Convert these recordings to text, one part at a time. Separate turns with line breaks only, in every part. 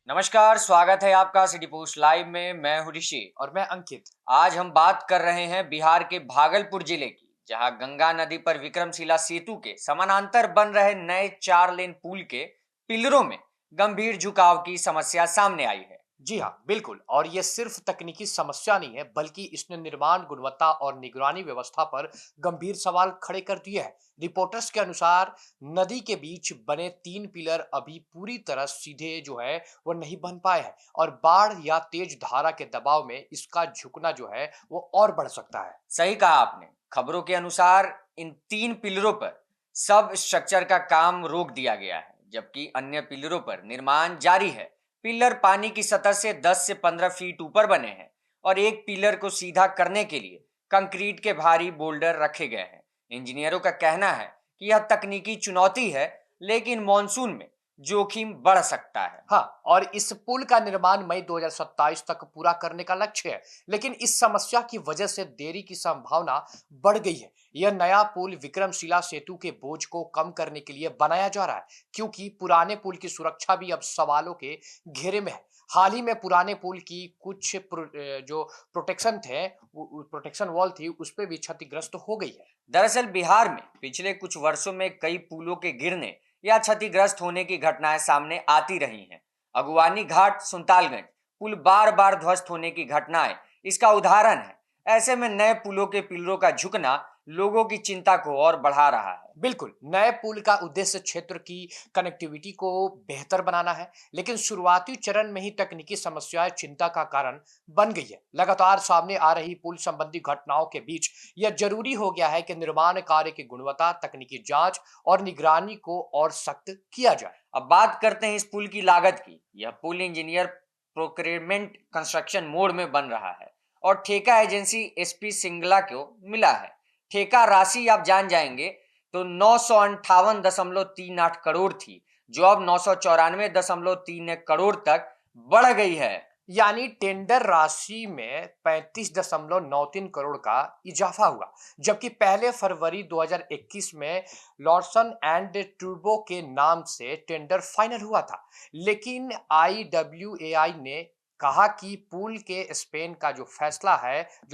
नमस्कार, स्वागत है आपका सिटी पोस्ट लाइव में। मैं हूं ऋषि।
और मैं अंकित।
आज हम बात कर रहे हैं बिहार के भागलपुर जिले की, जहां गंगा नदी पर विक्रमशिला सेतु के समानांतर बन रहे नए 4 लेन पुल के पिलरों में गंभीर झुकाव की समस्या सामने आई है।
जी हाँ, बिल्कुल। और ये सिर्फ तकनीकी समस्या नहीं है, बल्कि इसने निर्माण गुणवत्ता और निगरानी व्यवस्था पर गंभीर सवाल खड़े कर दिए हैं। रिपोर्टर्स के अनुसार नदी के बीच बने 3 पिलर अभी पूरी तरह सीधे जो है वो नहीं बन पाए हैं, और बाढ़ या तेज धारा के दबाव में इसका झुकना जो है वो और बढ़ सकता है।
सही कहा आपने। खबरों के अनुसार इन 3 पिलरों पर सब स्ट्रक्चर का काम रोक दिया गया है, जबकि अन्य पिलरों पर निर्माण जारी है। पिलर पानी की सतह से 10 से 15 फीट ऊपर बने हैं और एक पिलर को सीधा करने के लिए कंक्रीट के भारी बोल्डर रखे गए हैं। इंजीनियरों का कहना है कि यह तकनीकी चुनौती है, लेकिन मॉनसून में जोखिम बढ़ सकता है।
हाँ, और इस पुल का निर्माण मई 2027 तक पूरा करने का लक्ष्य है, लेकिन इस समस्या की वजह से देरी की संभावना बढ़ गई है। यह नया पुल विक्रमशिला सेतु के बोझ को कम करने के लिए बनाया जा रहा है, क्योंकि पुराने पुल की सुरक्षा भी अब सवालों के घेरे में है। हाल ही में पुराने पुल की कुछ जो प्रोटेक्शन वॉल थी, उस पर भी क्षतिग्रस्त हो गई है।
दरअसल बिहार में पिछले कुछ वर्षों में कई पुलों के गिरने या क्षतिग्रस्त होने की घटनाएं सामने आती रही हैं। अगुवानी घाट, सुल्तानगंज पुल बार बार ध्वस्त होने की घटनाएं इसका उदाहरण है। ऐसे में नए पुलों के पिलरों का झुकना लोगों की चिंता को और बढ़ा रहा है।
बिल्कुल, नए पुल का उद्देश्य क्षेत्र की कनेक्टिविटी को बेहतर बनाना है, लेकिन शुरुआती चरण में ही तकनीकी समस्याएं चिंता का कारण बन गई है। लगातार सामने आ रही पुल संबंधी घटनाओं के बीच यह जरूरी हो गया है कि निर्माण कार्य की गुणवत्ता, तकनीकी जांच और निगरानी को और सख्त किया जाए।
अब बात करते हैं इस पुल की लागत की। यह पुल इंजीनियर प्रोक्योरमेंट कंस्ट्रक्शन मोड में बन रहा है और ठेका एजेंसी एसपी सिंगला को मिला है। ठेका राशि आप जान जाएंगे तो 958.38 करोड़ थी, जो अब 994.31 करोड़ तक बढ़ गई है।
यानी टेंडर राशि में 35.93 करोड़ का इजाफा हुआ, जबकि पहले फरवरी 2021 में लॉर्सन एंड टूर्बो के नाम से टेंडर फाइनल हुआ था। लेकिन आईडब्ल्यूएआई ने कहा कि पुल के स्पेन का जो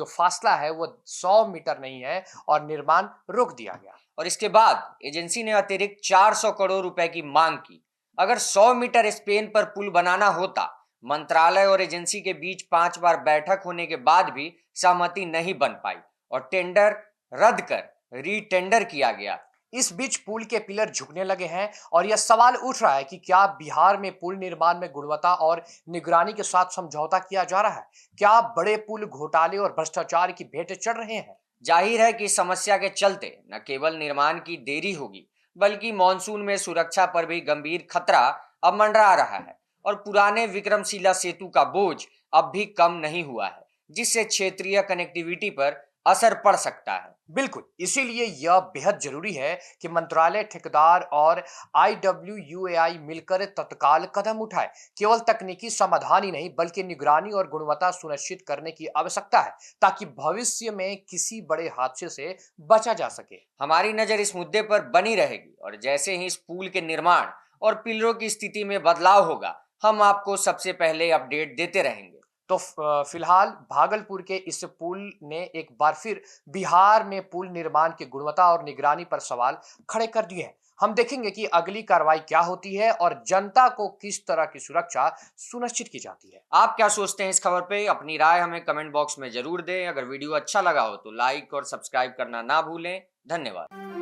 फासला है वो 100 मीटर नहीं है, और निर्माण रोक दिया गया।
और इसके बाद एजेंसी ने अतिरिक्त 400 करोड़ रुपए की मांग की। अगर 100 मीटर स्पेन पर पुल बनाना होता, मंत्रालय और एजेंसी के बीच 5 बार बैठक होने के बाद भी सहमति नहीं बन पाई और टेंडर रद्द कर रीटेंडर किया गया।
इस बीच पुल के पिलर झुकने लगे हैं, और यह सवाल उठ रहा है कि क्या बिहार में पुल निर्माण में गुणवत्ता और निगरानी के साथ समझौता किया जा रहा है? क्या बड़े पुल घोटाले और भ्रष्टाचार की भेंट चढ़ रहे हैं?
जाहिर है कि इस समस्या के चलते न केवल निर्माण की देरी होगी, बल्कि मानसून में सुरक्षा पर भी गंभीर खतरा अब मंडरा रहा है और पुराने विक्रमशिला सेतु का बोझ अब भी कम नहीं हुआ है, जिससे क्षेत्रीय कनेक्टिविटी पर असर पड़ सकता है।
बिल्कुल, इसीलिए यह बेहद जरूरी है कि मंत्रालय, ठेकेदार और आईडब्ल्यूयूएआई मिलकर तत्काल कदम उठाए। केवल तकनीकी समाधान ही नहीं, बल्कि निगरानी और गुणवत्ता सुनिश्चित करने की आवश्यकता है, ताकि भविष्य में किसी बड़े हादसे से बचा जा सके।
हमारी नज़र इस मुद्दे पर बनी रहेगी और जैसे ही इस पुल के निर्माण और पिलरों की स्थिति में बदलाव होगा, हम आपको सबसे पहले अपडेट देते रहेंगे।
तो फिलहाल भागलपुर के इस पुल ने एक बार फिर बिहार में पुल निर्माण की गुणवत्ता और निगरानी पर सवाल खड़े कर दिए हैं। हम देखेंगे कि अगली कार्रवाई क्या होती है और जनता को किस तरह की सुरक्षा सुनिश्चित की जाती है।
आप क्या सोचते हैं इस खबर पे? अपनी राय हमें कमेंट बॉक्स में जरूर दें। अगर वीडियो अच्छा लगा हो तो लाइक और सब्सक्राइब करना ना भूलें। धन्यवाद।